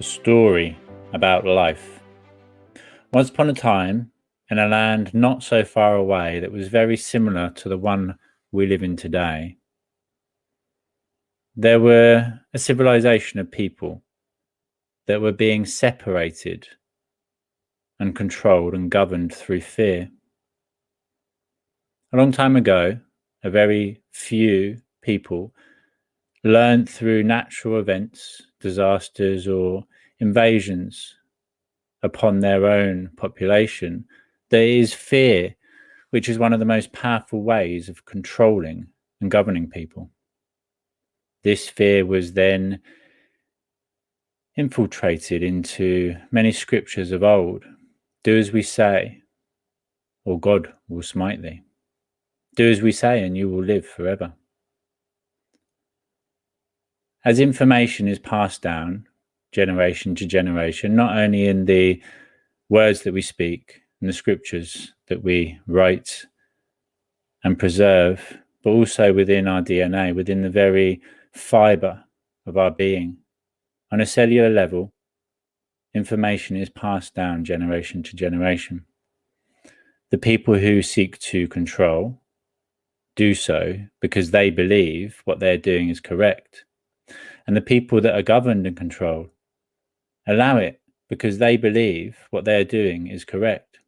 A story about life. Once upon a time, in a land not so far away that was very similar to the one we live in today, there were a civilization of people that were being separated and controlled and governed through fear. A long time ago, a very few people learned through natural events, disasters, or invasions upon their own population, there is fear, which is one of the most powerful ways of controlling and governing people. This fear was then infiltrated into many scriptures of old. Do as we say, or God will smite thee. Do as we say, and you will live forever. As information is passed down generation to generation, not only in the words that we speak and the scriptures that we write and preserve, but also within our DNA, within the very fiber of our being. On a cellular level, information is passed down generation to generation. The people who seek to control do so because they believe what they're doing is correct. And the people that are governed and controlled allow it because they believe what they're doing is correct.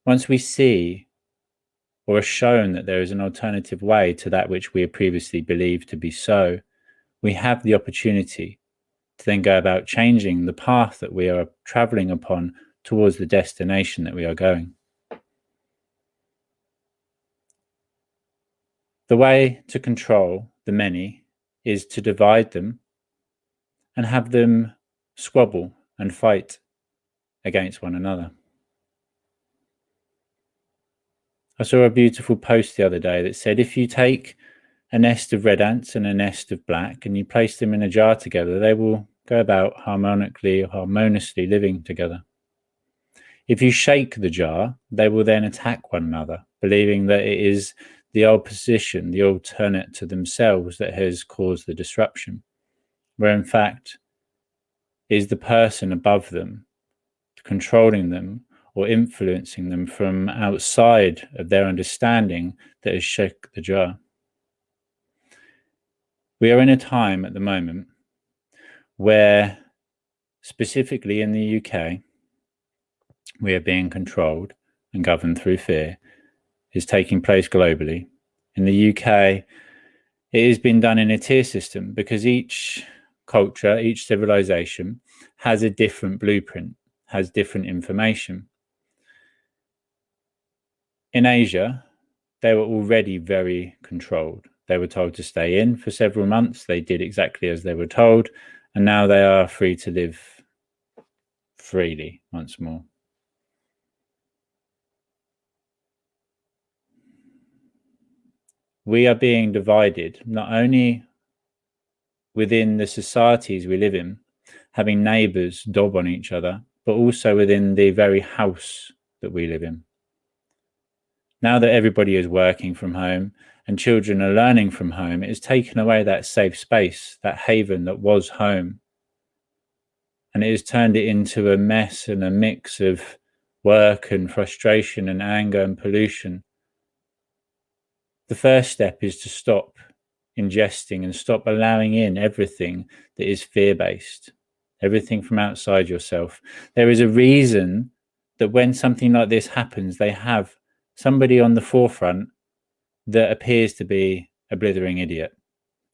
Once we see or are shown that there is an alternative way to that which we have previously believed to be so, we have the opportunity to then go about changing the path that we are traveling upon towards the destination that we are going. The way to control the many is to divide them and have them squabble and fight against one another. I saw a beautiful post the other day that said, if you take a nest of red ants and a nest of black and you place them in a jar together, they will go about harmoniously living together. If you shake the jar, they will then attack one another, believing that it is the opposition, the alternate to themselves, that has caused the disruption, where in fact is the person above them controlling them or influencing them from outside of their understanding that has shook the jar. We are in a time at the moment where, specifically in the UK, we are being controlled and governed through fear. Is taking place globally. In the UK, it has been done in a tier system because each culture, each civilization has a different blueprint, has different information. In Asia, they were already very controlled. They were told to stay in for several months. They did exactly as they were told, and now they are free to live freely once more. We are being divided, not only within the societies we live in, having neighbours dob on each other, but also within the very house that we live in. Now that everybody is working from home and children are learning from home, it has taken away that safe space, that haven that was home. And it has turned it into a mess and a mix of work and frustration and anger and pollution. The first step is to stop ingesting and stop allowing in everything that is fear-based, everything from outside yourself. There is a reason that when something like this happens, they have somebody on the forefront that appears to be a blithering idiot.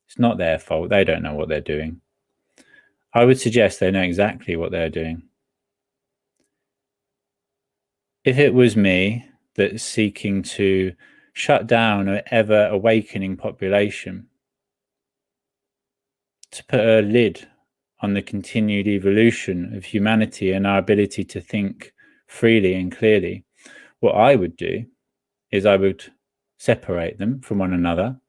It's not their fault. They don't know what they're doing. I would suggest they know exactly what they're doing. If it was me that's seeking to shut down an ever-awakening population, to put a lid on the continued evolution of humanity and our ability to think freely and clearly, what I would do is I would separate them from one another,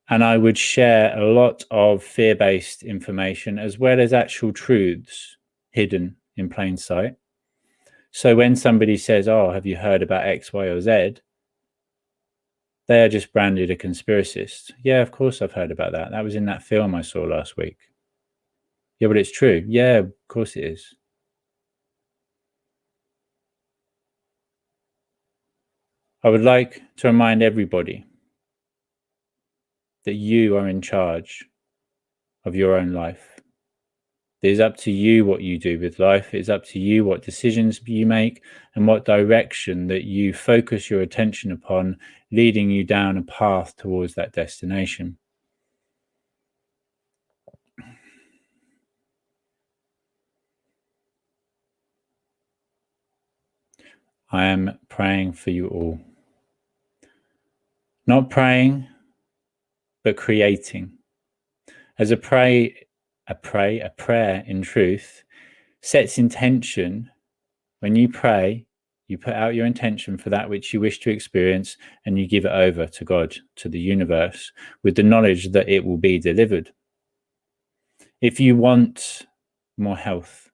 and I would share a lot of fear-based information as well as actual truths hidden in plain sight. So when somebody says, oh, have you heard about X, Y, or Z? They are just branded a conspiracist. Yeah, of course I've heard about that. That was in that film I saw last week. Yeah, but it's true. Yeah, of course it is. I would like to remind everybody that you are in charge of your own life. It is up to you what you do with life. It's up to you what decisions you make and what direction that you focus your attention upon, leading you down a path towards that destination. I am praying for you all. Not praying, but creating. As a prayer in truth sets intention. When you pray, you put out your intention for that which you wish to experience, and you give it over to God, to the universe, with the knowledge that it will be delivered. If you want more health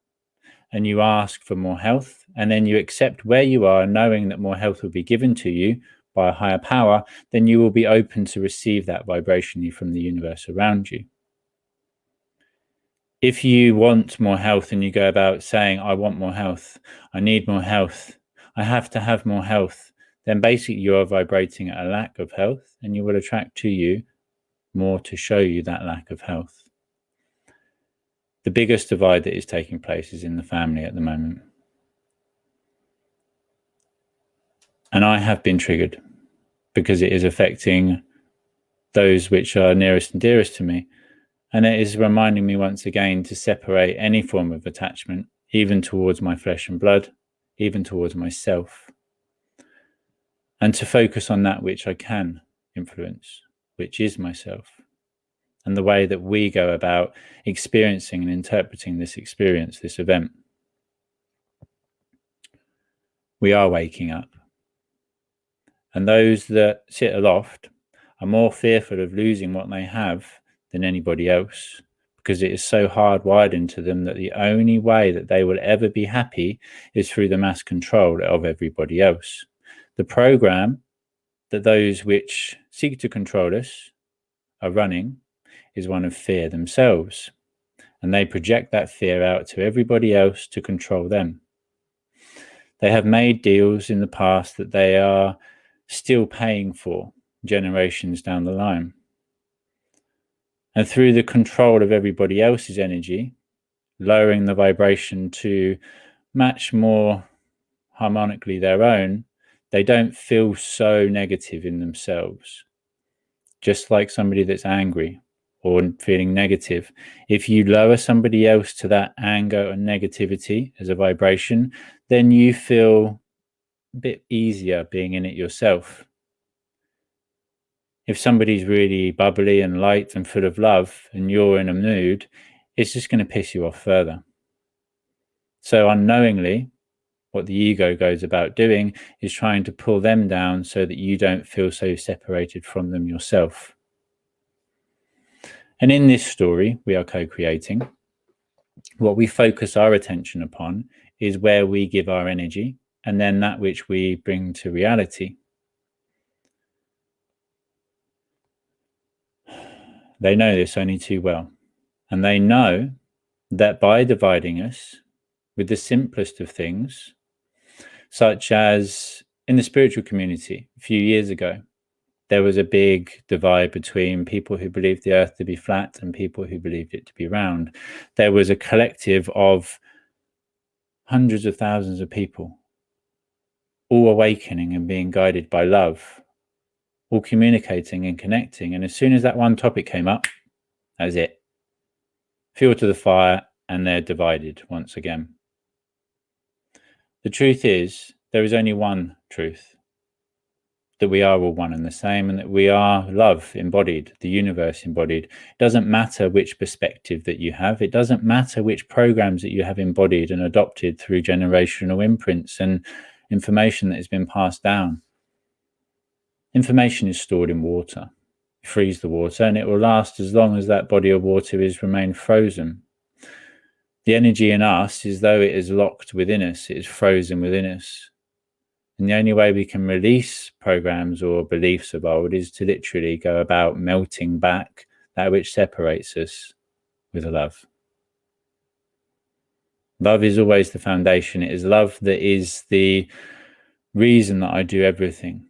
and you ask for more health, and then you accept where you are, knowing that more health will be given to you by a higher power, then you will be open to receive that vibrationally from the universe around you. If you want more health and you go about saying, I want more health, I need more health, I have to have more health, then basically you are vibrating at a lack of health, and you will attract to you more to show you that lack of health. The biggest divide that is taking place is in the family at the moment. And I have been triggered because it is affecting those which are nearest and dearest to me. And it is reminding me once again to separate any form of attachment, even towards my flesh and blood, even towards myself, and to focus on that which I can influence, which is myself, and the way that we go about experiencing and interpreting this experience, this event. We are waking up. And those that sit aloft are more fearful of losing what they have than anybody else, because it is so hardwired into them that the only way that they will ever be happy is through the mass control of everybody else. The program that those which seek to control us are running is one of fear themselves, and they project that fear out to everybody else to control them. They have made deals in the past that they are still paying for generations down the line. And through the control of everybody else's energy, lowering the vibration to match more harmonically their own, they don't feel so negative in themselves. Just like somebody that's angry or feeling negative, if you lower somebody else to that anger or negativity as a vibration, then you feel a bit easier being in it yourself. If somebody's really bubbly and light and full of love and you're in a mood, it's just going to piss you off further. So unknowingly, what the ego goes about doing is trying to pull them down so that you don't feel so separated from them yourself. And in this story, we are co-creating. What we focus our attention upon is where we give our energy, and then that which we bring to reality. They know this only too well. And they know that by dividing us with the simplest of things, such as in the spiritual community a few years ago, there was a big divide between people who believed the earth to be flat and people who believed it to be round. There was a collective of hundreds of thousands of people, all awakening and being guided by love, all communicating and connecting. And as soon as that one topic came up, that was it. Fuel to the fire, and they're divided once again. The truth is, there is only one truth, that we are all one and the same, and that we are love embodied, the universe embodied. It doesn't matter which perspective that you have. It doesn't matter which programs that you have embodied and adopted through generational imprints and information that has been passed down. Information is stored in water. You freeze the water and it will last as long as that body of water is remain frozen. The energy in us is though it is locked within us, it is frozen within us. And the only way we can release programs or beliefs of old is to literally go about melting back that which separates us with love. Love is always the foundation. It is love that is the reason that I do everything,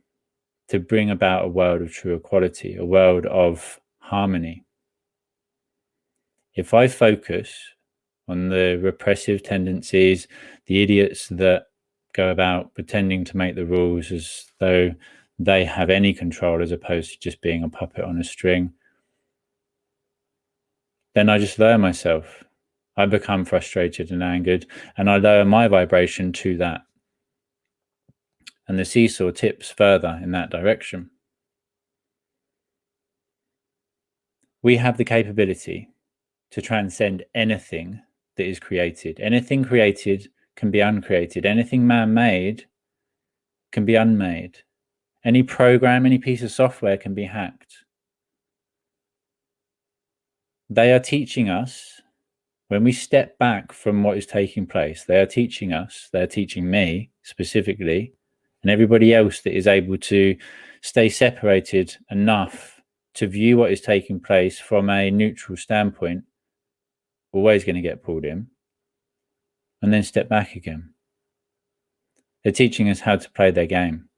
to bring about a world of true equality, a world of harmony. If I focus on the repressive tendencies, the idiots that go about pretending to make the rules as though they have any control as opposed to just being a puppet on a string, then I just lower myself. I become frustrated and angered, and I lower my vibration to that. And the seesaw tips further in that direction. We have the capability to transcend anything that is created. Anything created can be uncreated. Anything man-made can be unmade. Any program, any piece of software can be hacked. They are teaching us, when we step back from what is taking place, they are teaching us, they're teaching me specifically, and everybody else that is able to stay separated enough to view what is taking place from a neutral standpoint, always going to get pulled in, and then step back again. They're teaching us how to play their game.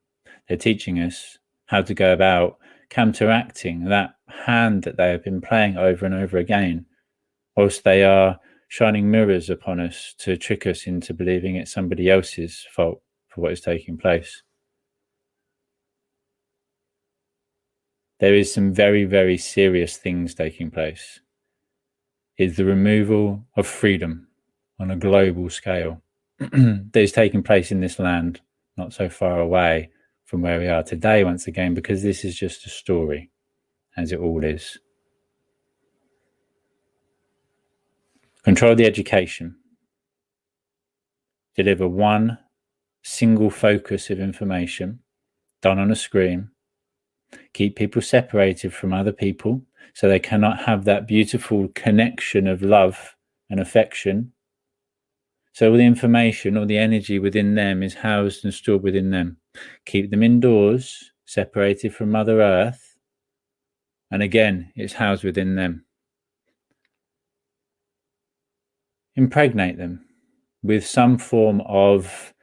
They're teaching us how to go about counteracting that hand that they have been playing over and over again, whilst they are shining mirrors upon us to trick us into believing it's somebody else's fault for what is taking place. There is some very, very serious things taking place. It's the removal of freedom on a global scale that is taking place in this land, not so far away from where we are today, once again, because this is just a story, as it all is. Control the education. Deliver one single focus of information done on a screen. Keep people separated from other people so they cannot have that beautiful connection of love and affection. So all the information, all the energy within them is housed and stored within them. Keep them indoors, separated from Mother Earth, and again, it's housed within them. Impregnate them with some form of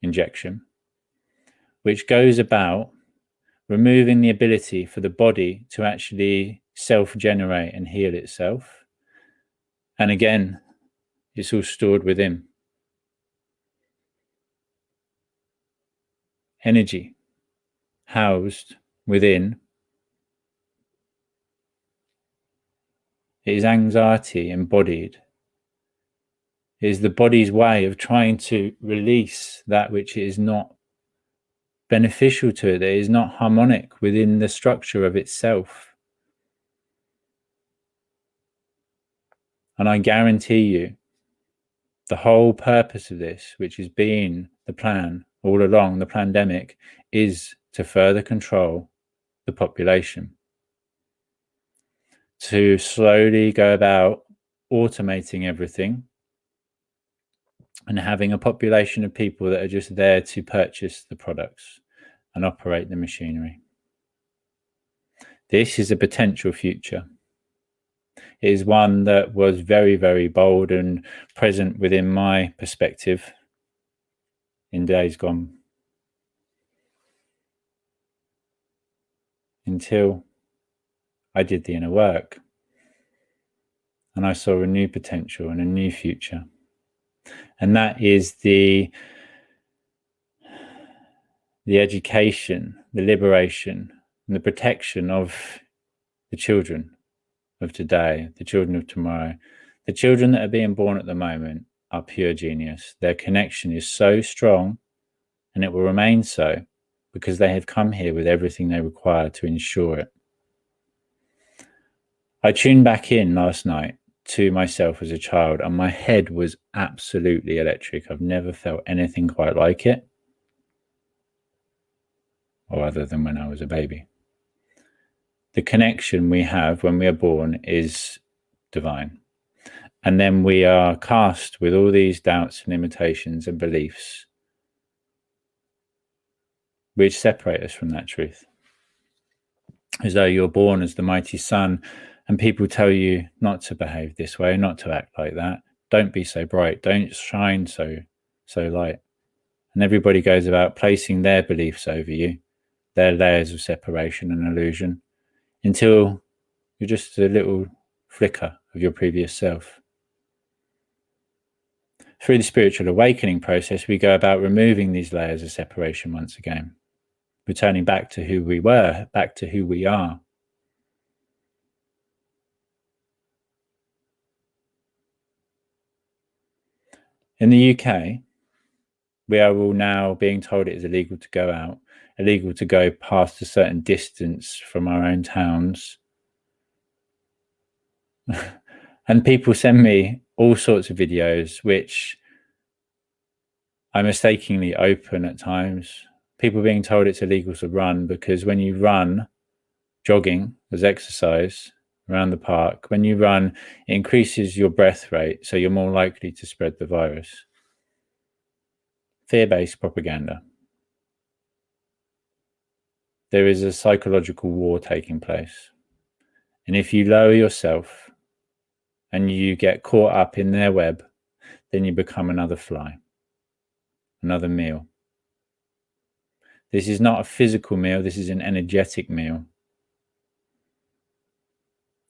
injection, which goes about removing the ability for the body to actually self-generate and heal itself. And again, it's all stored within. Energy housed within. It is anxiety embodied. It is the body's way of trying to release that which is not beneficial to it, that is not harmonic within the structure of itself. And I guarantee you, the whole purpose of this, which has been the plan all along, the pandemic, is to further control the population, to slowly go about automating everything and having a population of people that are just there to purchase the products and operate the machinery. This is a potential future. It is one that was very, very bold and present within my perspective in days gone, until I did the inner work and I saw a new potential and a new future. And that is the education, the liberation, and the protection of the children of today, the children of tomorrow. The children that are being born at the moment are pure genius. Their connection is so strong, and it will remain so, because they have come here with everything they require to ensure it. I tuned back in last night to myself as a child, and my head was absolutely electric. I've never felt anything quite like it, or other than when I was a baby. The connection we have when we are born is divine. And then we are cast with all these doubts and limitations and beliefs which separate us from that truth. As though you're born as the mighty sun And people tell you not to behave this way, not to act like that. Don't be so bright. Don't shine so light. And everybody goes about placing their beliefs over you, their layers of separation and illusion, until you're just a little flicker of your previous self. Through the spiritual awakening process, we go about removing these layers of separation once again, returning back to who we were, back to who we are. In the UK, we are all now being told it is illegal to go out, illegal to go past a certain distance from our own towns. And people send me all sorts of videos which I mistakenly open at times. People being told it's illegal to run because when you run, jogging as exercise around the park, when you run, it increases your breath rate, so you're more likely to spread the virus. Fear-based propaganda. There is a psychological war taking place. And if you lower yourself and you get caught up in their web, then you become another fly, another meal. This is not a physical meal, this is an energetic meal.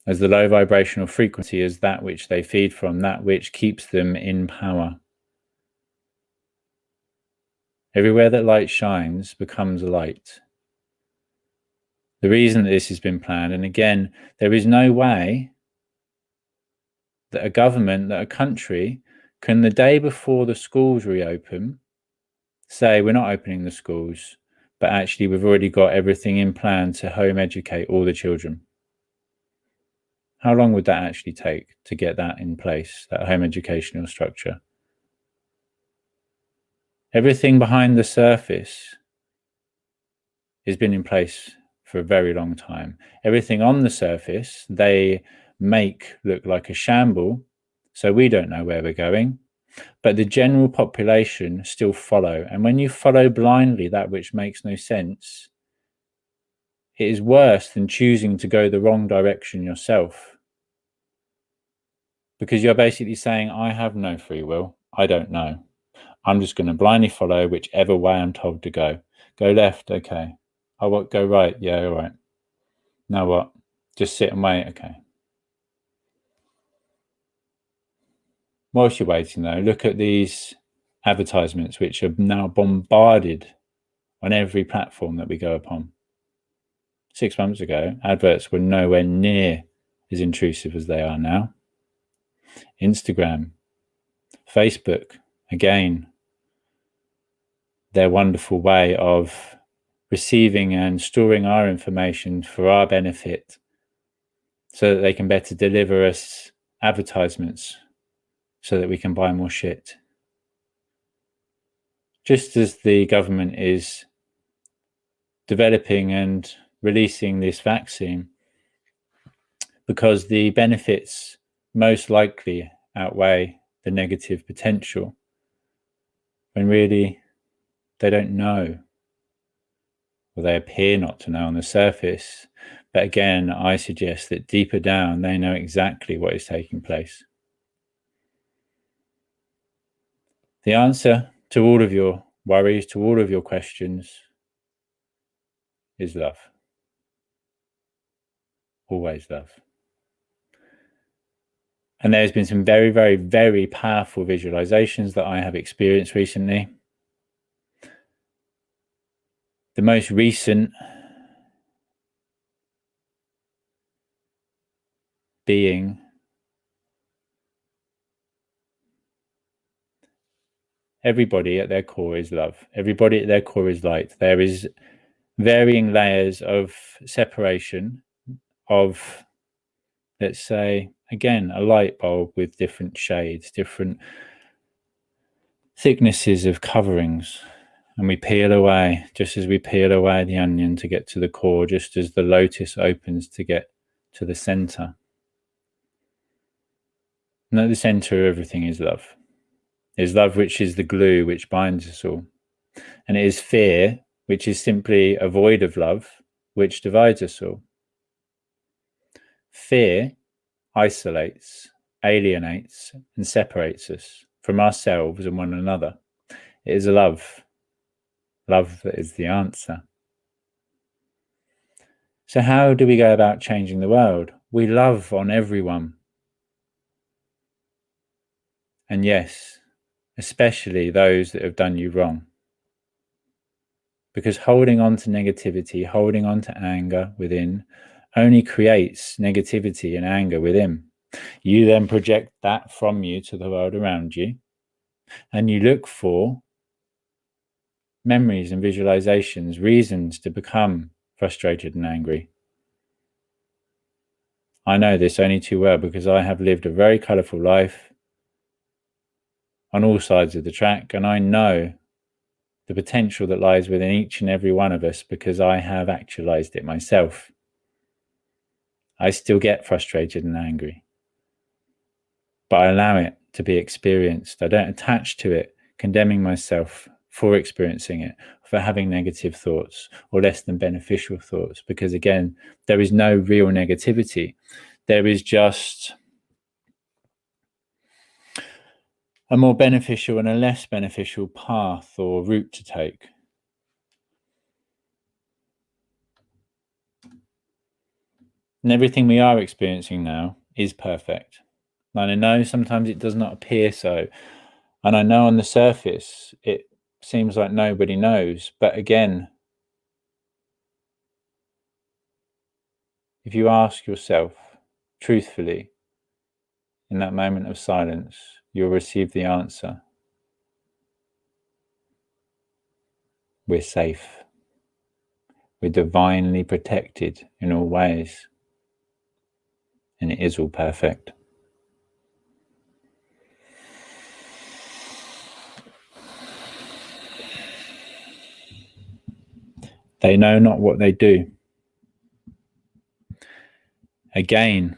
As the low vibrational frequency is that which they feed from, that which keeps them in power. Everywhere that light shines becomes light. The reason that this has been planned, and again, there is no way that a government, that a country can, the day before the schools reopen, say we're not opening the schools, but actually we've already got everything in plan to home educate all the children. How long would that actually take to get that in place, that home educational structure? Everything behind the surface has been in place for a very long time. Everything on the surface, they make look like a shamble, so we don't know where we're going. But the general population still follow. And when you follow blindly that which makes no sense, it is worse than choosing to go the wrong direction yourself. Because you're basically saying, I have no free will. I don't know. I'm just going to blindly follow whichever way I'm told to go. Go left, okay. Oh, what? Go right? Yeah, all right. Now what? Just sit and wait, okay. Whilst you're waiting though, look at these advertisements which are now bombarded on every platform that we go upon. 6 months ago, adverts were nowhere near as intrusive as they are now. Instagram, Facebook, again, their wonderful way of receiving and storing our information for our benefit so that they can better deliver us advertisements so that we can buy more shit. Just as the government is developing and releasing this vaccine because the benefits most likely outweigh the negative potential, when really they don't know, or they appear not to know on the surface. But again, I suggest that deeper down, they know exactly what is taking place. The answer to all of your worries, to all of your questions, is love. Always love. And there's been some very, very, very powerful visualizations that I have experienced recently. The most recent being everybody at their core is love. Everybody at their core is light. There is varying layers of separation of, let's say, again, a light bulb with different shades, different thicknesses of coverings. And we peel away, just as we peel away the onion to get to the core, just as the lotus opens to get to the center. And at the center of everything is love. Is love, which is the glue which binds us all. And it is fear, which is simply a void of love, which divides us all. Fear isolates, alienates, and separates us from ourselves and one another. It is love that is the answer. So how do we go about changing the world? We love on everyone. And yes, especially those that have done you wrong. Because holding on to negativity, holding on to anger within, only creates negativity and anger within. You then project that from you to the world around you, and you look for memories and visualizations, reasons to become frustrated and angry. I know this only too well because I have lived a very colourful life on all sides of the track, and I know the potential that lies within each and every one of us because I have actualized it myself. I still get frustrated and angry, but I allow it to be experienced. I don't attach to it, condemning myself for experiencing it, for having negative thoughts or less than beneficial thoughts, because again, there is no real negativity. There is just a more beneficial and a less beneficial path or route to take. And everything we are experiencing now is perfect. And I know sometimes it does not appear so. And I know on the surface, it seems like nobody knows. But again, if you ask yourself truthfully in that moment of silence, you'll receive the answer. We're safe. We're divinely protected in all ways. And it is all perfect. They know not what they do. Again,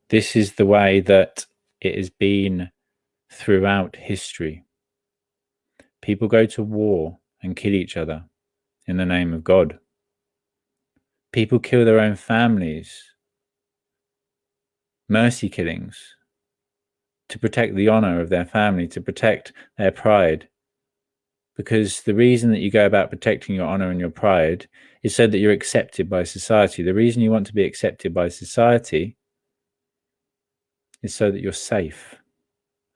this is the way that it has been throughout history. People go to war and kill each other in the name of God. People kill their own families, mercy killings, to protect the honor of their family, to protect their pride. Because the reason that you go about protecting your honor and your pride is so that you're accepted by society. The reason you want to be accepted by society is so that you're safe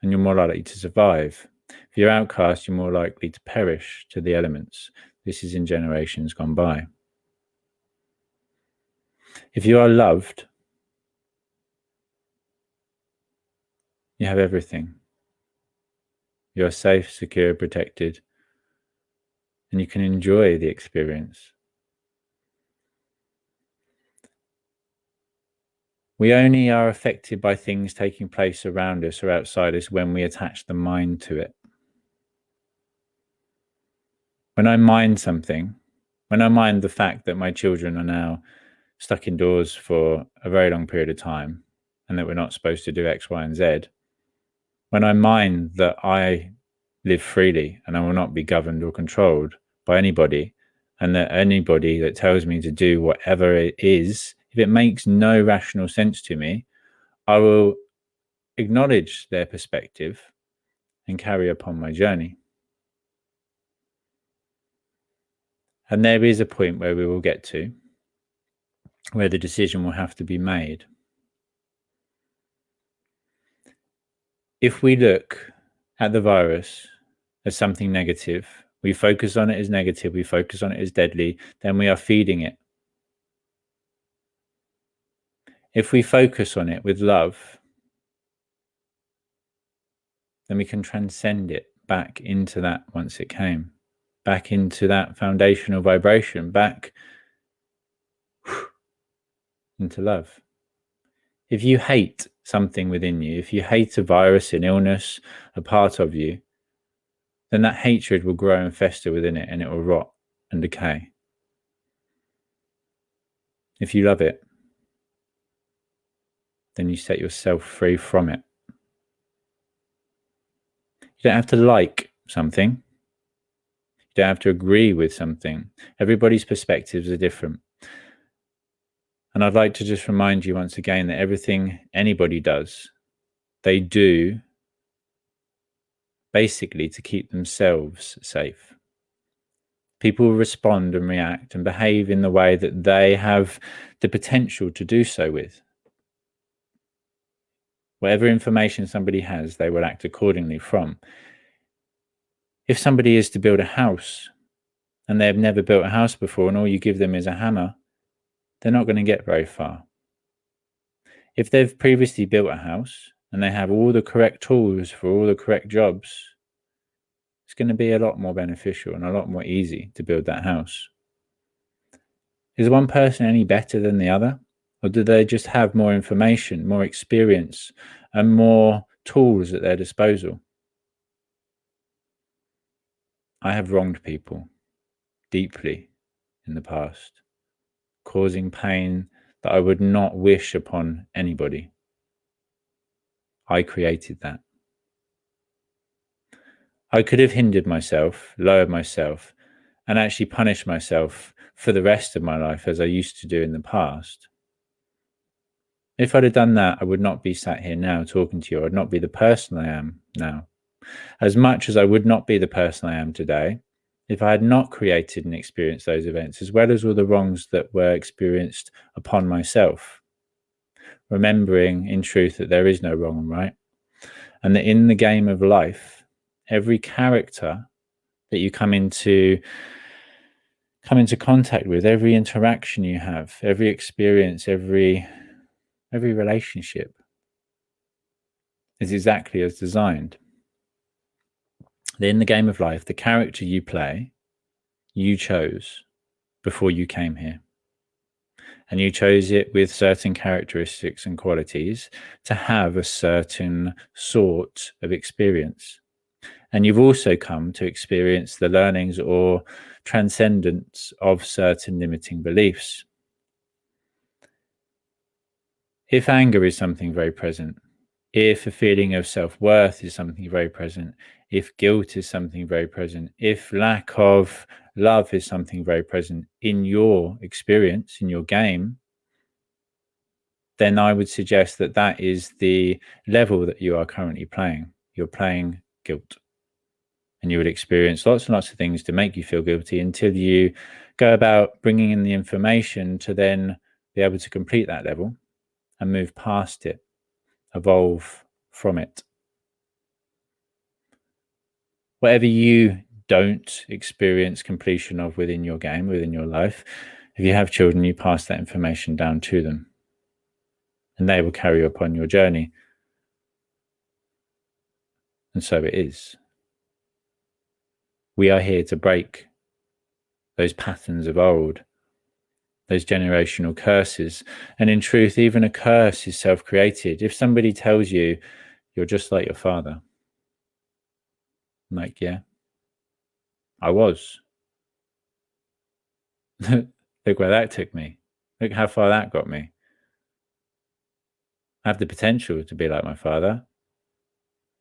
and you're more likely to survive. If you're outcast, you're more likely to perish to the elements. This is in generations gone by. If you are loved, you have everything. You're safe, secure, protected, and you can enjoy the experience. We only are affected by things taking place around us or outside us when we attach the mind to it. When I mind something, when I mind the fact that my children are now stuck indoors for a very long period of time and that we're not supposed to do X, Y, and Z, when I mind that I live freely and I will not be governed or controlled by anybody, and that anybody that tells me to do whatever it is, if it makes no rational sense to me, I will acknowledge their perspective and carry upon my journey. And there is a point where we will get to where the decision will have to be made. If we look at the virus as something negative, we focus on it as negative, we focus on it as deadly, then we are feeding it. If we focus on it with love, then we can transcend it back into that once it came, back into that foundational vibration, back into love. If you hate something within you, if you hate a virus, an illness, a part of you, then that hatred will grow and fester within it and it will rot and decay. If you love it, then you set yourself free from it. You don't have to like something. You don't have to agree with something. Everybody's perspectives are different. And I'd like to just remind you once again that everything anybody does, they do basically to keep themselves safe. People respond and react and behave in the way that they have the potential to do so with. Whatever information somebody has, they will act accordingly from. If somebody is to build a house and they've never built a house before and all you give them is a hammer, they're not going to get very far. If they've previously built a house and they have all the correct tools for all the correct jobs, it's going to be a lot more beneficial and a lot more easy to build that house. Is one person any better than the other? Or do they just have more information, more experience, and more tools at their disposal? I have wronged people deeply in the past, causing pain that I would not wish upon anybody. I created that. I could have hindered myself, lowered myself, and actually punished myself for the rest of my life as I used to do in the past. If I'd have done that, I would not be sat here now talking to you. I'd not be the person I am now. As much as I would not be the person I am today, if I had not created and experienced those events, as well as all the wrongs that were experienced upon myself, remembering in truth that there is no wrong and right, and that in the game of life, every character that you come into contact with, every interaction you have, every experience, every relationship is exactly as designed. In the game of life, the character you play, you chose before you came here. And you chose it with certain characteristics and qualities to have a certain sort of experience. And you've also come to experience the learnings or transcendence of certain limiting beliefs. If anger is something very present, if a feeling of self-worth is something very present, if guilt is something very present, if lack of love is something very present in your experience, in your game, then I would suggest that that is the level that you are currently playing. You're playing guilt. And you would experience lots and lots of things to make you feel guilty until you go about bringing in the information to then be able to complete that level and move past it, evolve from it. Whatever you don't experience completion of within your game, within your life, if you have children, you pass that information down to them and they will carry you upon your journey. And so it is. We are here to break those patterns of old, those generational curses. And in truth, even a curse is self-created. If somebody tells you you're just like your father, I'm like, yeah, I was. Look where that took me. Look how far that got me. I have the potential to be like my father,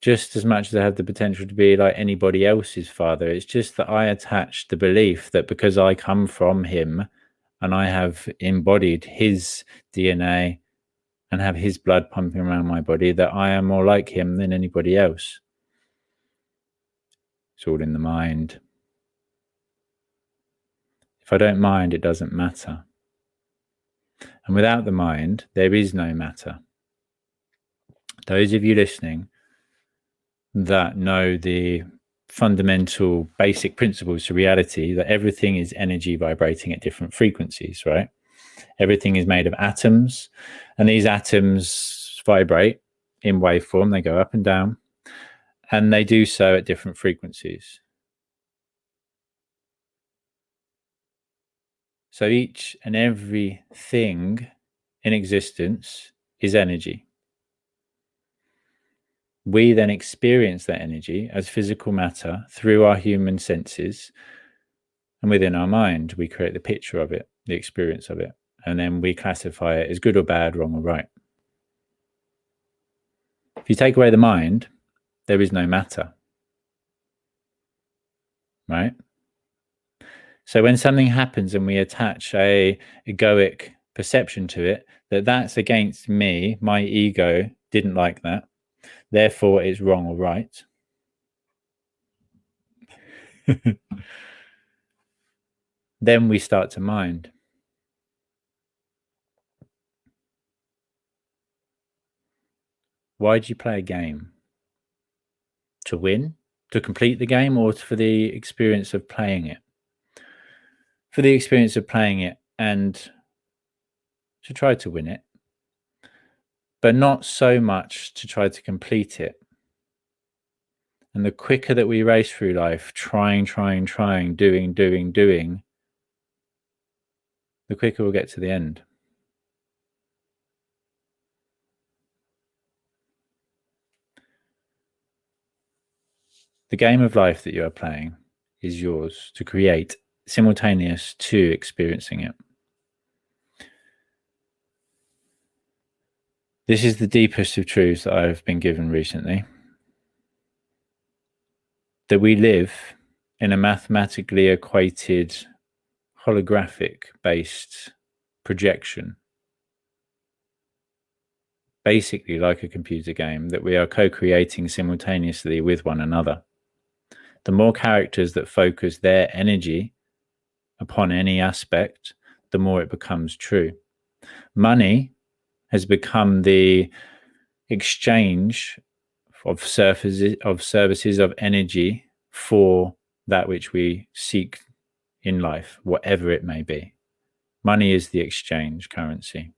just as much as I have the potential to be like anybody else's father. It's just that I attach the belief that because I come from him and I have embodied his DNA and have his blood pumping around my body, that I am more like him than anybody else. It's all in the mind. If I don't mind, it doesn't matter. And without the mind, there is no matter. Those of you listening that know the fundamental basic principles to reality, that everything is energy vibrating at different frequencies, right? Everything is made of atoms, and these atoms vibrate in waveform. They go up and down, and they do so at different frequencies. So each and every thing in existence is energy. We then experience that energy as physical matter through our human senses, and within our mind, we create the picture of it, the experience of it, and then we classify it as good or bad, wrong or right. If you take away the mind, there is no matter, right? So when something happens and we attach a egoic perception to it, that that's against me, my ego didn't like that, therefore it's wrong or right. Then we start to mind. Why do you play a game? To win? To complete the game, or for the experience of playing it? For the experience of playing it and to try to win it, but not so much to try to complete it. And the quicker that we race through life, trying, doing, the quicker we'll get to the end. The game of life that you are playing is yours to create, simultaneous to experiencing it. This is the deepest of truths that I've been given recently. That we live in a mathematically equated, holographic-based projection. Basically like a computer game that we are co-creating simultaneously with one another. The more characters that focus their energy upon any aspect, the more it becomes true. Money has become the exchange of services of energy for that which we seek in life, whatever it may be. Money is the exchange currency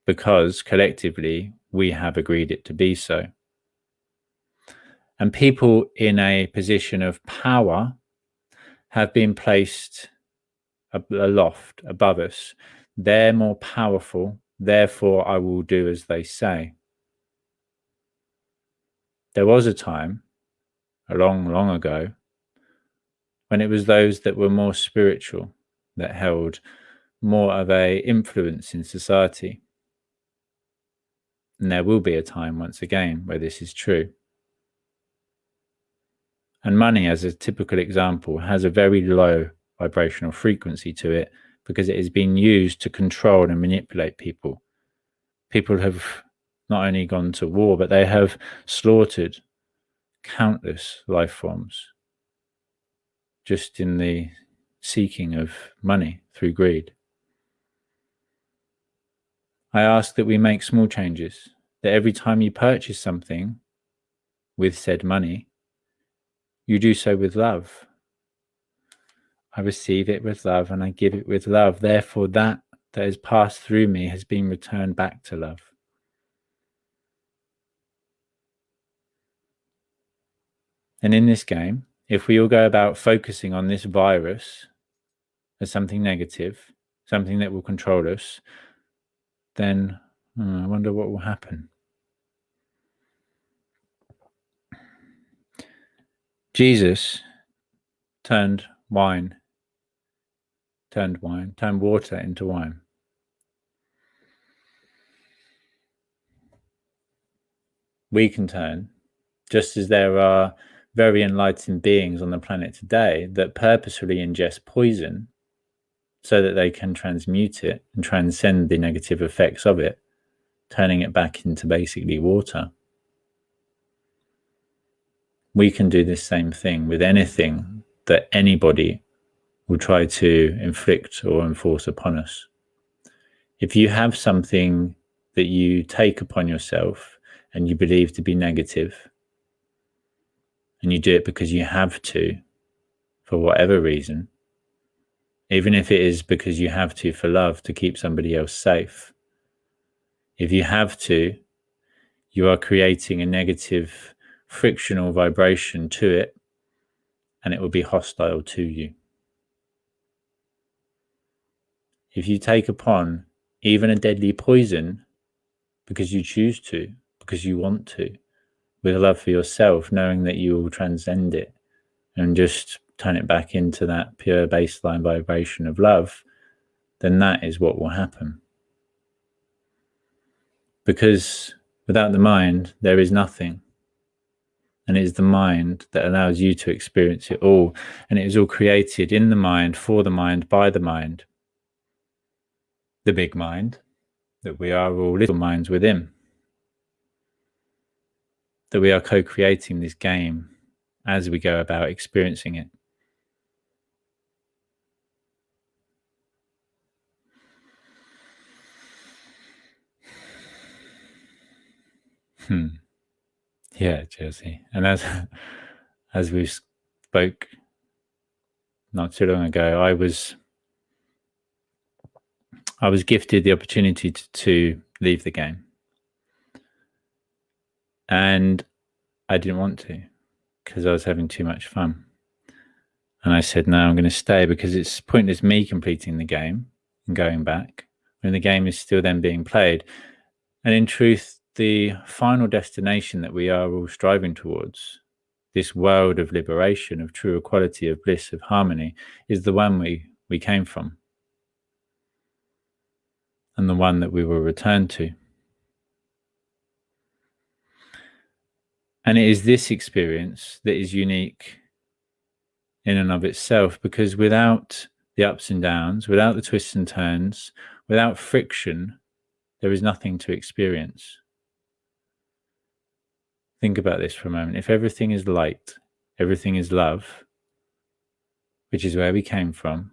because collectively we have agreed it to be so. And people in a position of power have been placed aloft above us. They're more powerful, therefore I will do as they say. There was a time, a long ago, when it was those that were more spiritual that held more of a influence in society. And there will be a time once again where this is true. And money, as a typical example, has a very low vibrational frequency to it because it has been used to control and manipulate people. People have not only gone to war, but they have slaughtered countless life forms just in the seeking of money through greed. I ask that we make small changes, that every time you purchase something with said money, you do so with love. I receive it with love and I give it with love. Therefore, that has passed through me has been returned back to love. And in this game, if we all go about focusing on this virus as something negative, something that will control us, then I wonder what will happen. Jesus turned water into wine. We can turn, just as there are very enlightened beings on the planet today that purposefully ingest poison so that they can transmute it and transcend the negative effects of it, turning it back into basically water. We can do this same thing with anything that anybody will try to inflict or enforce upon us. If you have something that you take upon yourself and you believe to be negative, and you do it because you have to, for whatever reason, even if it is because you have to for love, to keep somebody else safe. If you have to, you are creating a negative frictional vibration to it, and it will be hostile to you. If you take upon even a deadly poison because you choose to, because you want to, with love for yourself, knowing that you will transcend it and just turn it back into that pure baseline vibration of love, then that is what will happen. Because without the mind, there is nothing. And it is the mind that allows you to experience it all. And it is all created in the mind, for the mind, by the mind. the big mind, that we are all little minds within, that we are co-creating this game as we go about experiencing it. Yeah, Jersey. And as we spoke not too long ago, I was gifted the opportunity to leave the game, and I didn't want to because I was having too much fun. And I said, no, I'm going to stay because it's pointless me completing the game and going back when the game is still then being played. And in truth, the final destination that we are all striving towards, this world of liberation, of true equality, of bliss, of harmony, is the one we came from, and the one that we will return to. And it is this experience that is unique in and of itself, because without the ups and downs, without the twists and turns, without friction, there is nothing to experience. Think about this for a moment. If everything is light, everything is love, which is where we came from,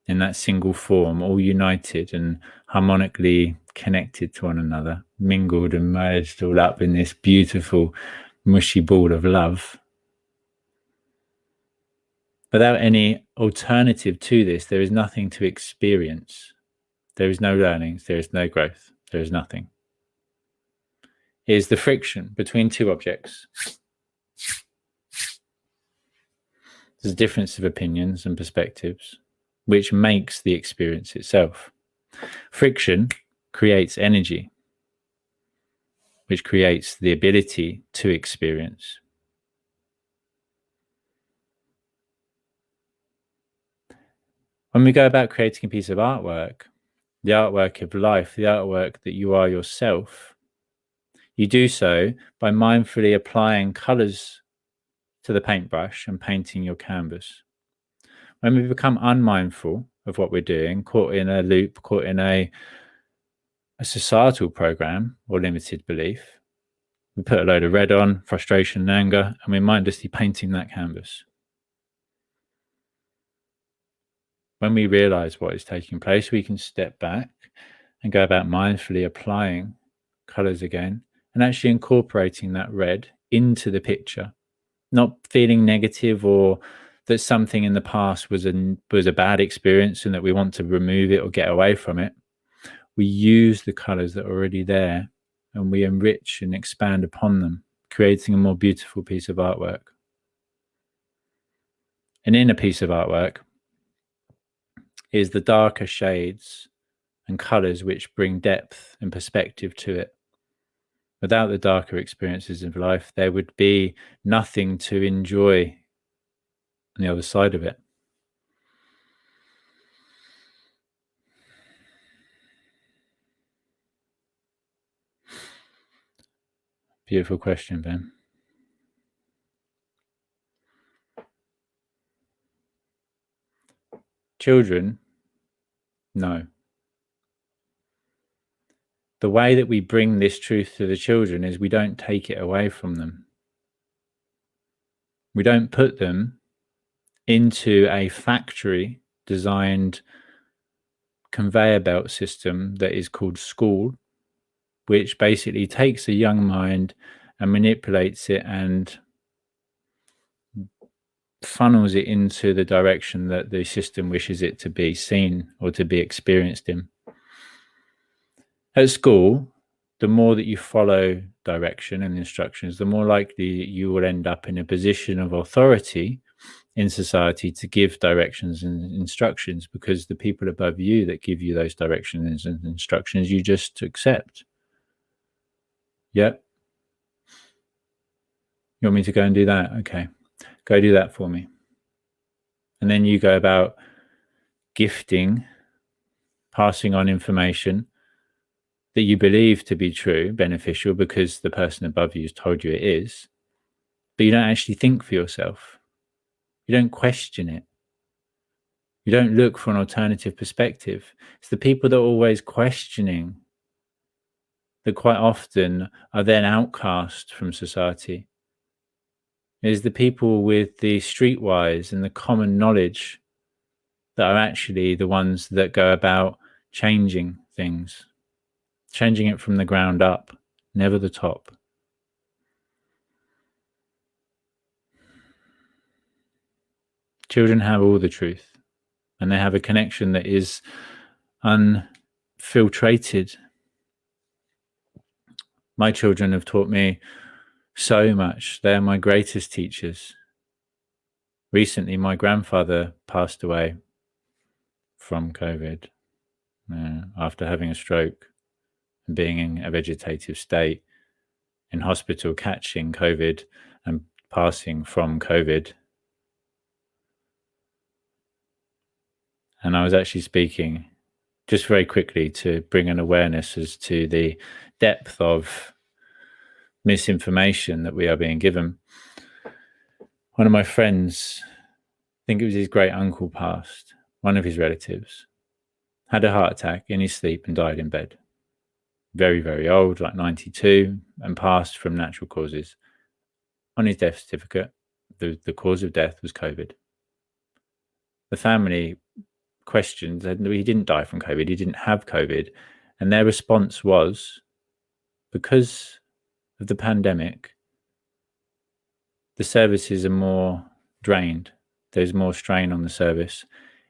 in that single form, all united and harmonically connected to one another, mingled and merged all up in this beautiful mushy ball of love. Without any alternative to this, there is nothing to experience. There is no learnings, there is no growth, there is nothing. It is the friction between two objects. There's a difference of opinions and perspectives, which makes the experience itself. Friction creates energy, which creates the ability to experience. When we go about creating a piece of artwork, the artwork of life, the artwork that you are yourself, you do so by mindfully applying colours to the paintbrush and painting your canvas. When we become unmindful of what we're doing, caught in a loop, caught in a societal program or limited belief, we put a load of red on, frustration and anger, and we're mindlessly painting that canvas. When we realize what is taking place, we can step back and go about mindfully applying colors again and actually incorporating that red into the picture, not feeling negative or that something in the past was a bad experience and that we want to remove it or get away from it. We use the colors that are already there and we enrich and expand upon them, creating a more beautiful piece of artwork. And in a piece of artwork is the darker shades and colors which bring depth and perspective to it. Without the darker experiences of life, there would be nothing to enjoy on the other side of it. Beautiful question, Ben. Children, no. The way that we bring this truth to the children is we don't take it away from them. We don't put them into a factory designed conveyor belt system that is called school, which basically takes a young mind and manipulates it and funnels it into the direction that the system wishes it to be seen or to be experienced in. At school, the more that you follow direction and instructions, the more likely you will end up in a position of authority in society to give directions and instructions, because the people above you that give you those directions and instructions, you just accept. Yep. You want me to go and do that? Okay, go do that for me. And then you go about gifting, passing on information that you believe to be true, beneficial, because the person above you has told you it is, but you don't actually think for yourself. You don't question it. You don't look for an alternative perspective. It's the people that are always questioning that quite often are then outcast from society. It is the people with the streetwise and the common knowledge that are actually the ones that go about changing things, changing it from the ground up, never the top. Children have all the truth, and they have a connection that is unfiltrated. My children have taught me so much. They're my greatest teachers. Recently, my grandfather passed away from COVID after having a stroke and being in a vegetative state, in hospital, catching COVID and passing from COVID. And I was actually speaking just very quickly to bring an awareness as to the depth of misinformation that we are being given. One of my friends, I think it was his great uncle, passed. One of his relatives had a heart attack in his sleep and died in bed. Very, very old, like 92, and passed from natural causes. On his death certificate, the cause of death was COVID. The family questioned that he didn't die from COVID, he didn't have COVID. And their response was, because of the pandemic, the services are more drained. There's more strain on the service.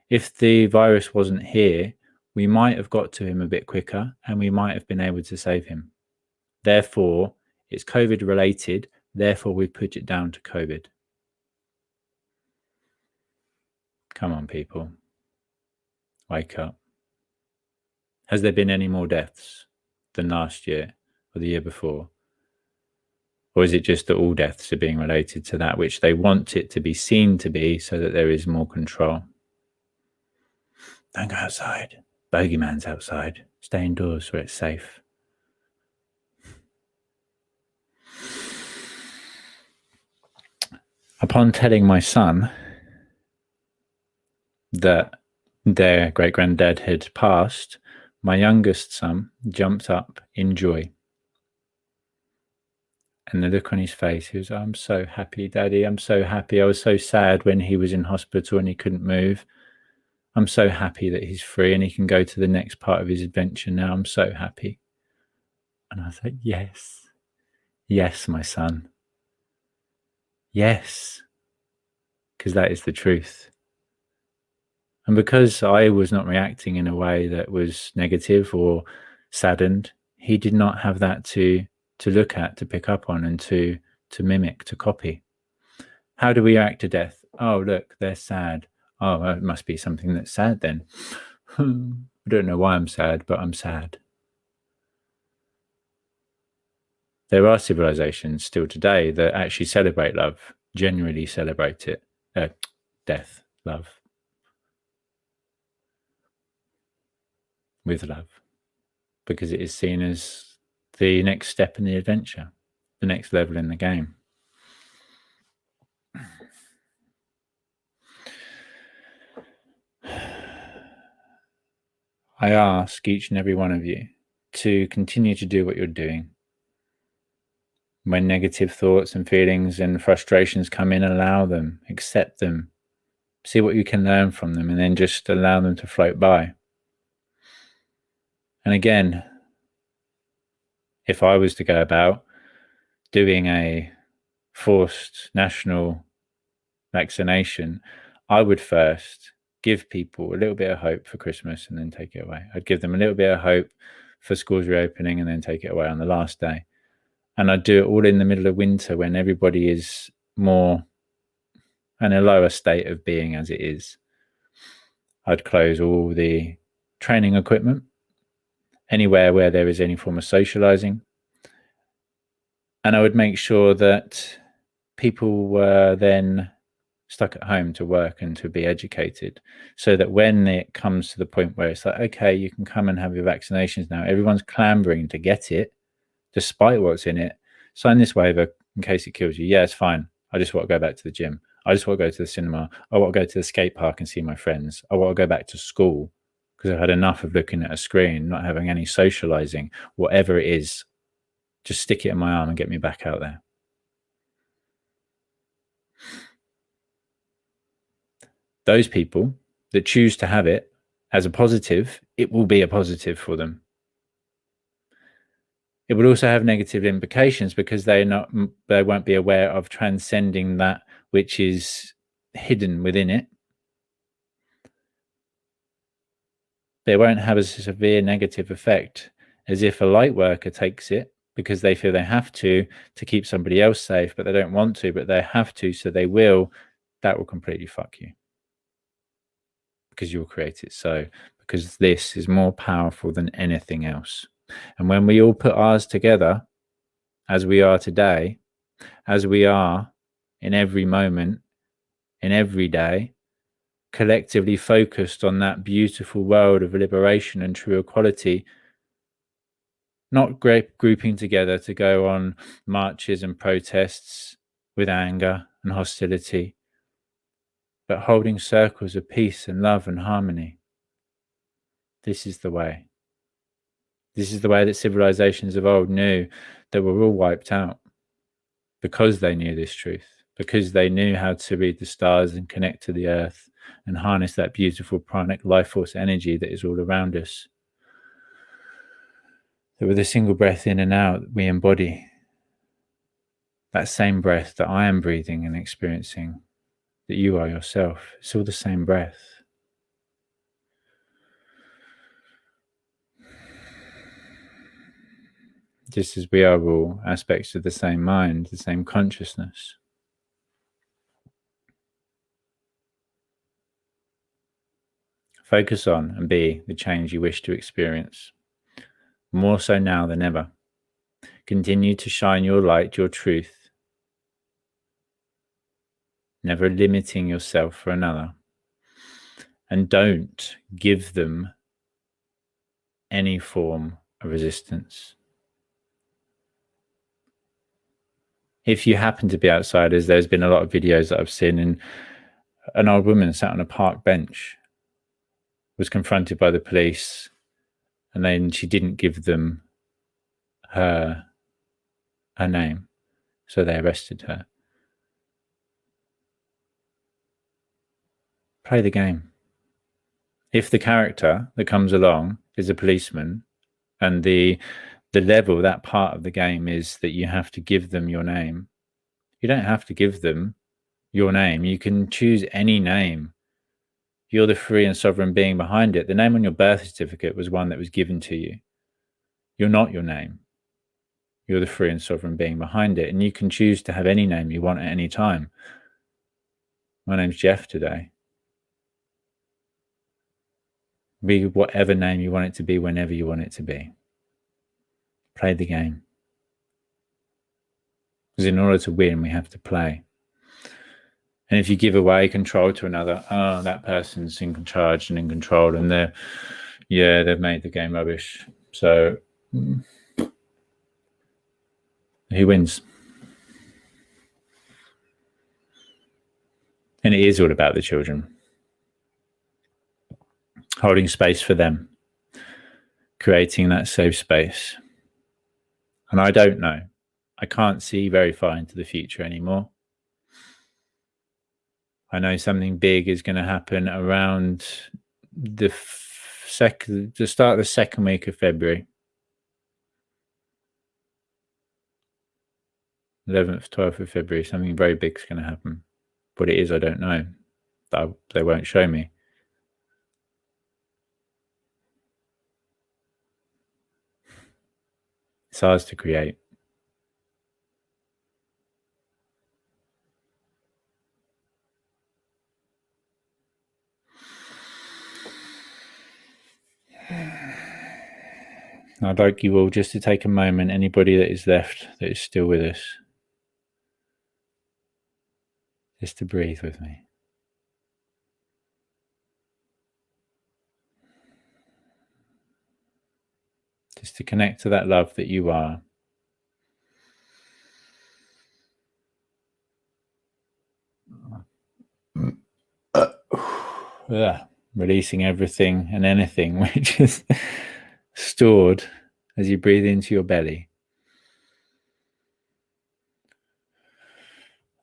If the virus wasn't here, we might have got to him a bit quicker and we might have been able to save him. Therefore, it's COVID related. Therefore, we put it down to COVID. Come on, people. Wake up. Has there been any more deaths than last year or the year before? Or is it just that all deaths are being related to that which they want it to be seen to be so that there is more control? Don't go outside. Bogeyman's outside. Stay indoors where it's safe. Upon telling my son that their great-granddad had passed, my youngest son jumped up in joy. And the look on his face, he was, I'm so happy, Daddy, I'm so happy. I was so sad when he was in hospital and he couldn't move. I'm so happy that he's free and he can go to the next part of his adventure now. I'm so happy. And I was like, yes, yes, my son. Yes, because that is the truth. And because I was not reacting in a way that was negative or saddened, he did not have that to look at, to pick up on, and to mimic, to copy. How do we react to death? Oh, look, they're sad. Oh, it must be something that's sad then. I don't know why I'm sad, but I'm sad. There are civilizations still today that actually celebrate love, genuinely celebrate it. Death, love. With love. Because it is seen as the next step in the adventure, the next level in the game. I ask each and every one of you to continue to do what you're doing. When negative thoughts and feelings and frustrations come in, allow them, accept them, see what you can learn from them, and then just allow them to float by. And again, if I was to go about doing a forced national vaccination, I would first give people a little bit of hope for Christmas and then take it away. I'd give them a little bit of hope for schools reopening and then take it away on the last day. And I'd do it all in the middle of winter when everybody is more in a lower state of being as it is. I'd close all the training equipment, anywhere where there is any form of socializing. And I would make sure that people were then stuck at home to work and to be educated, so that when it comes to the point where it's like, okay, you can come and have your vaccinations now, everyone's clambering to get it, despite what's in it. Sign this waiver in case it kills you. Yeah, it's fine. I just want to go back to the gym. I just want to go to the cinema. I want to go to the skate park and see my friends. I want to go back to school because I've had enough of looking at a screen, not having any socializing. Whatever it is, just stick it in my arm and get me back out there. Those people that choose to have it as a positive, it will be a positive for them. It would also have negative implications because they won't be aware of transcending that which is hidden within it. They won't have a severe negative effect as if a light worker takes it because they feel they have to keep somebody else safe, but they don't want to, but they have to, so they will. That will completely fuck you because you'll create it so, because this is more powerful than anything else. And when we all put ours together, as we are today, as we are in every moment, in every day, collectively focused on that beautiful world of liberation and true equality, not grouping together to go on marches and protests with anger and hostility, but holding circles of peace and love and harmony. This is the way. This is the way that civilizations of old knew that we're all wiped out, because they knew this truth, because they knew how to read the stars and connect to the earth and harness that beautiful pranic life force energy that is all around us. That with a single breath in and out, we embody that same breath that I am breathing and experiencing, that you are yourself. It's all the same breath. Just as we are all aspects of the same mind, the same consciousness. Focus on and be the change you wish to experience, more so now than ever. Continue to shine your light, your truth, never limiting yourself for another. And don't give them any form of resistance. If you happen to be outsiders, there's been a lot of videos that I've seen, and an old woman sat on a park bench, was confronted by the police, and then she didn't give them her name, so they arrested her. Play the game. If the character that comes along is a policeman, and the level, that part of the game is that you have to give them your name, you don't have to give them your name. You can choose any name. You're the free and sovereign being behind it. The name on your birth certificate was one that was given to you. You're not your name. You're the free and sovereign being behind it. And you can choose to have any name you want at any time. My name's Jeff today. Be whatever name you want it to be, whenever you want it to be. Play the game. Because in order to win, we have to play. And if you give away control to another, that person's in charge and in control, and they've made the game rubbish. So who wins? And it is all about the children. Holding space for them. Creating that safe space. And I don't know. I can't see very far into the future anymore. I know something big is going to happen around the start of the second week of February. 11th, 12th of February, something very big is going to happen. What it is, I don't know. They won't show me. It's ours to create. I'd like you all just to take a moment, anybody that is left, that is still with us, just to breathe with me. Just to connect to that love that you are. releasing everything and anything which is stored as you breathe into your belly.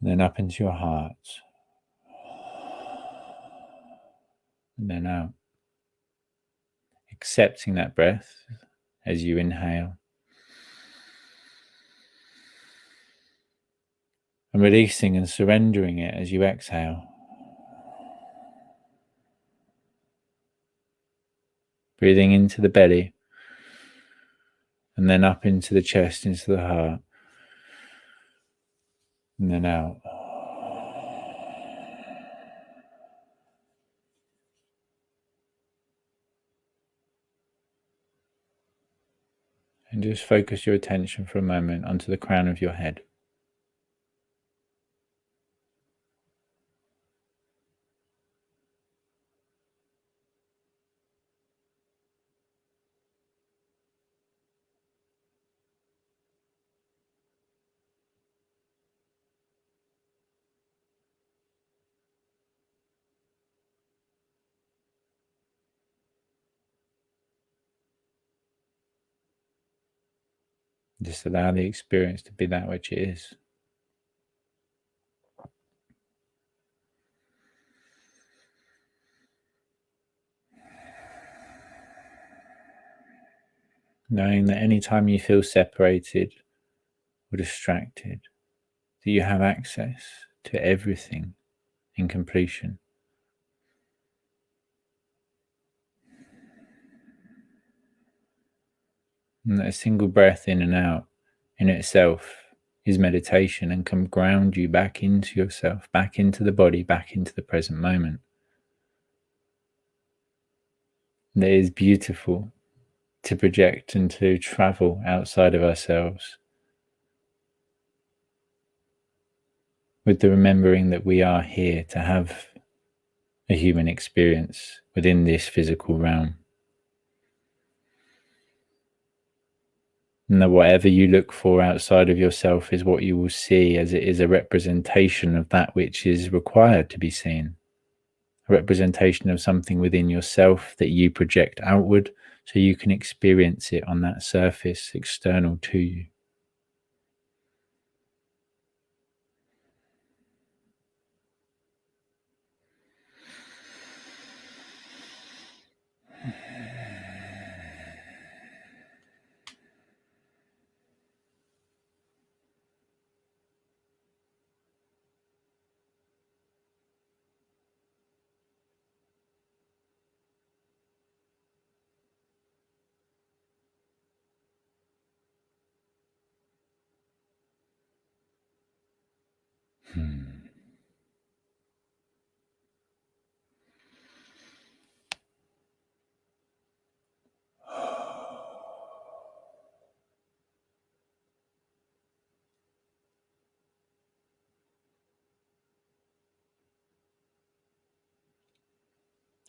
And then up into your heart. And then out. Accepting that breath as you inhale. And releasing and surrendering it as you exhale. Breathing into the belly. And then up into the chest, into the heart. And then out. And just focus your attention for a moment onto the crown of your head. Just allow the experience to be that which it is. Knowing that any time you feel separated or distracted, that you have access to everything in completion. And that a single breath in and out in itself is meditation and can ground you back into yourself, back into the body, back into the present moment. And it is beautiful to project and to travel outside of ourselves with the remembering that we are here to have a human experience within this physical realm. And that whatever you look for outside of yourself is what you will see, as it is a representation of that which is required to be seen. A representation of something within yourself that you project outward so you can experience it on that surface external to you.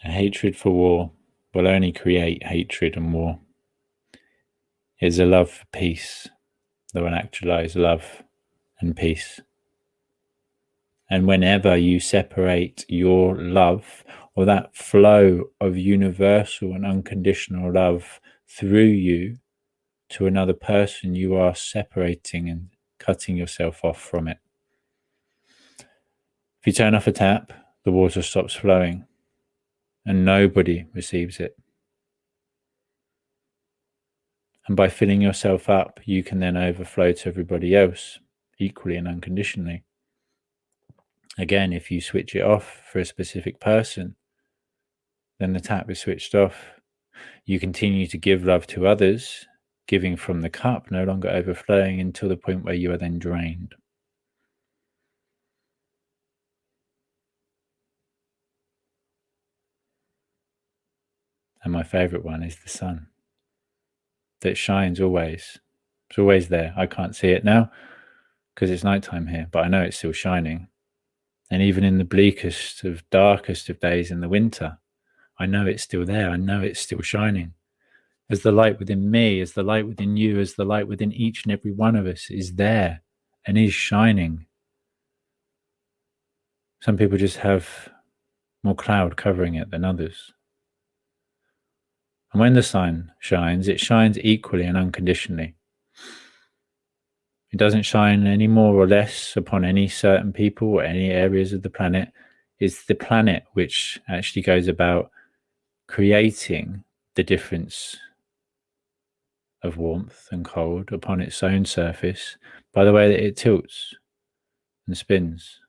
A hatred for war will only create hatred and war. It is a love for peace that will actualize love and peace. And whenever you separate your love or that flow of universal and unconditional love through you to another person, you are separating and cutting yourself off from it. If you turn off a tap, the water stops flowing and nobody receives it. And by filling yourself up, you can then overflow to everybody else equally and unconditionally. Again, if you switch it off for a specific person, then the tap is switched off. You continue to give love to others, giving from the cup, no longer overflowing until the point where you are then drained. And my favorite one is the sun, that shines always. It's always there. I can't see it now because it's nighttime here, but I know it's still shining. And even in the bleakest of darkest of days in the winter, I know it's still there. I know it's still shining. As the light within me, as the light within you, as the light within each and every one of us is there and is shining. Some people just have more cloud covering it than others. And when the sun shines, it shines equally and unconditionally. It doesn't shine any more or less upon any certain people or any areas of the planet. It's the planet which actually goes about creating the difference of warmth and cold upon its own surface by the way that it tilts and spins.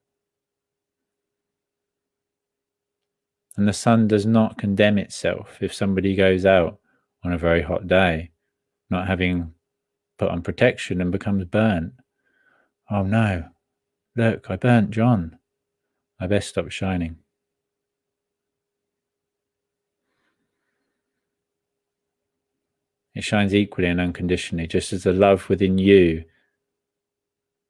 And the sun does not condemn itself if somebody goes out on a very hot day, not having put on protection and becomes burnt. Oh no, look, I burnt John. I best stop shining. It shines equally and unconditionally, just as the love within you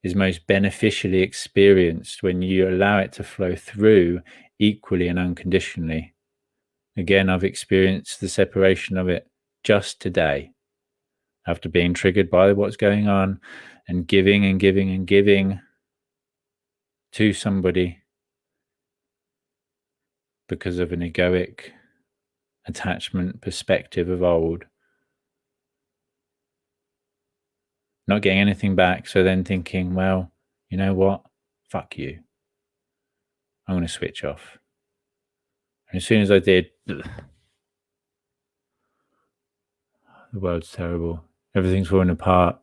is most beneficially experienced when you allow it to flow through equally and unconditionally. Again, I've experienced the separation of it just today, after being triggered by what's going on and giving and giving and giving to somebody because of an egoic attachment perspective of old. Not getting anything back, so then thinking, well, you know what? Fuck you. I'm going to switch off. And as soon as I did, the world's terrible. Everything's falling apart.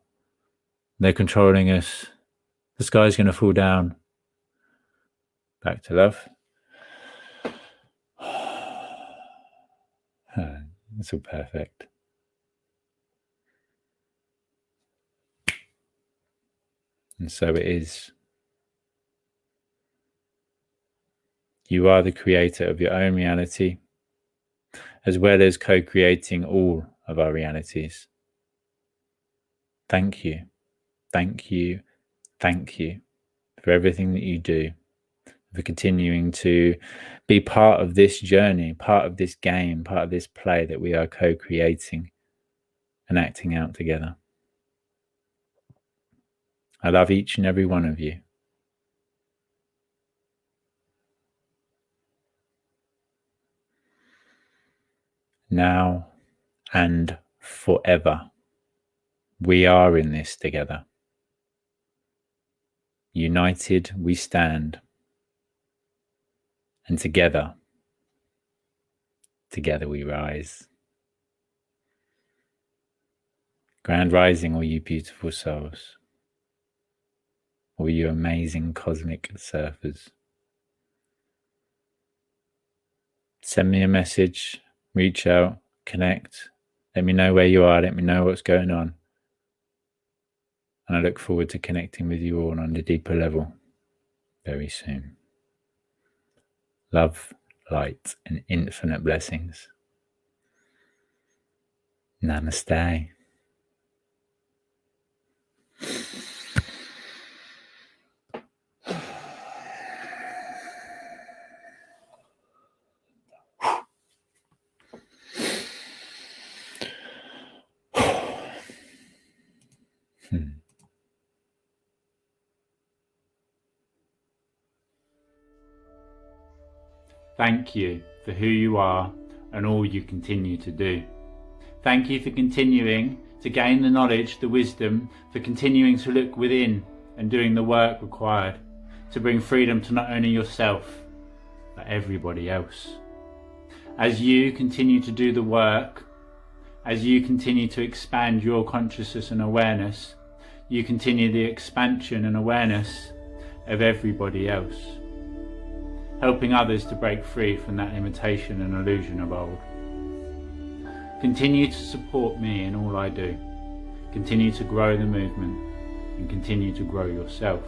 They're controlling us. The sky's going to fall down. Back to love. It's all perfect. And so it is. You are the creator of your own reality, as well as co-creating all of our realities. Thank you. Thank you. Thank you for everything that you do, for continuing to be part of this journey, part of this game, part of this play that we are co-creating and acting out together. I love each and every one of you. Now and forever, we are in this together. United we stand, and together we rise. Grand rising, all you beautiful souls, all you amazing cosmic surfers. Send me a message, reach out, connect, let me know where you are, let me know what's going on. And I look forward to connecting with you all on a deeper level very soon. Love, light, and infinite blessings. Namaste. Thank you for who you are and all you continue to do. Thank you for continuing to gain the knowledge, the wisdom, for continuing to look within and doing the work required to bring freedom to not only yourself, but everybody else. As you continue to do the work, as you continue to expand your consciousness and awareness, you continue the expansion and awareness of everybody else, helping others to break free from that limitation and illusion of old. Continue to support me in all I do. Continue to grow the movement and continue to grow yourself.